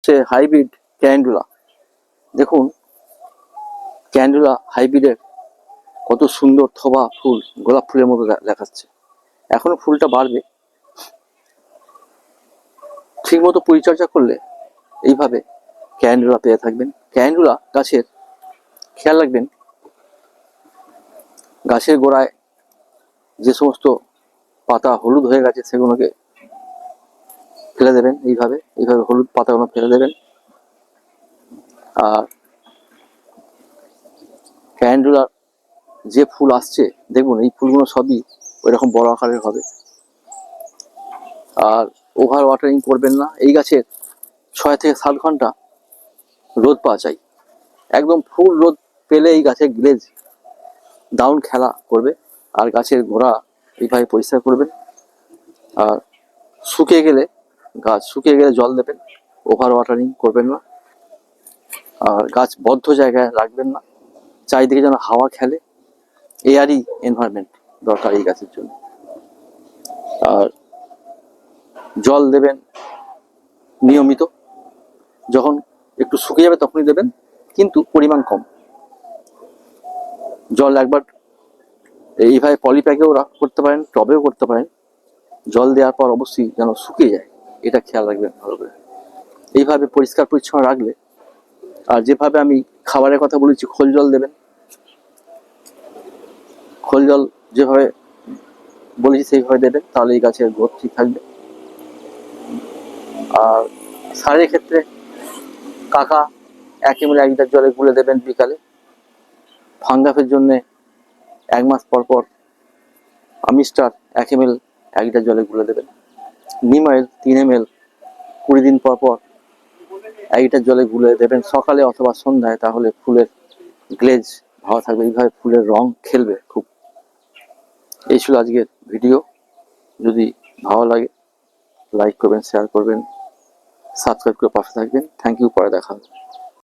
হচ্ছে hybrid calendula. দেখুন calendula হাইব্রিডের কত সুন্দর থোবা ফুল, গোলাপ ফুলের মতো দেখাচ্ছে। এখনো ফুলটা বাড়বে, ঠিক মতো পরিচর্যা করলে এইভাবে ক্যালেন্ডুলা পেয়ে থাকবেন। ক্যালেন্ডুলা গাছের খেয়াল রাখবেন, গাছের গোড়ায় যে সমস্ত পাতা হলুদ হয়ে গেছে সেগুলোকে ফেলে দেবেন। এইভাবে হলুদ পাতাগুলো ফেলে দেবেন। আর ক্যালেন্ডুলার যে ফুল আসছে দেখুন, এই ফুলগুলো সবই ওইরকম বড় আকারের হবে। আর ওভার ওয়াটারিং করবেন না। এই গাছের 6 থেকে 7 ঘন্টা রোদ পাওয়া চাই। একদম ফুল রোদ পেলে এই গাছের গ্লেজ ডাউন খেলা করবে। আর গাছের গোড়া এইভাবে পরিষ্কার করবেন। আর গাছ শুকিয়ে গেলে জল দেবেন, ওভার ওয়াটারিং করবেন না। আর গাছ বদ্ধ জায়গায় রাখবেন না, চারিদিকে যেন হাওয়া খেলে, এয়ারি এনভায়রনমেন্ট দরকার এই গাছের জন্য। আর জল দেবেন নিয়মিত, যখন একটু শুকিয়ে যাবে তখনই দেবেন, কিন্তু পরিমাণ কম। জল একবার এইভাবে পলিপ্যাকেও করতে পারেন, টবেও করতে পারেন। জল দেওয়ার পর অবশ্যই যেন শুকিয়ে যায়, এটা খেয়াল রাখবেন ভালো করে। এইভাবে পরিষ্কার পরিচ্ছন্ন রাখলে, আর যেভাবে আমি খাবারের কথা বলেছি, খোল জল দেবেন। খোল জল যেভাবে বলেছি সেইভাবে দেবেন, তাহলে এই গাছের গ্রোথ ঠিক থাকবে। আর সারের ক্ষেত্রে কাকা 1 ml 1 লিটার জলে গুলে দেবেন বিকালে। ফাঙ্গাসের জন্য 1 মাস পর পর আমিস্টার 1 ml 1 লিটার জলে গুলে দেবেন। নিম অয়েল 3 ml 20 দিন পর পর 1 লিটার জলে গুলে দেবেন, সকালে অথবা সন্ধ্যায়। তাহলে ফুলের গ্লেজ ভালো থাকবে, এইভাবে ফুলের রং খেলবে খুব। এই ছিল আজকের ভিডিও। যদি ভালো লাগে লাইক করবেন, শেয়ার করবেন, সাবস্ক্রাইব করে পাশে থাকবেন। থ্যাংক ইউ, পরে দেখা হবে।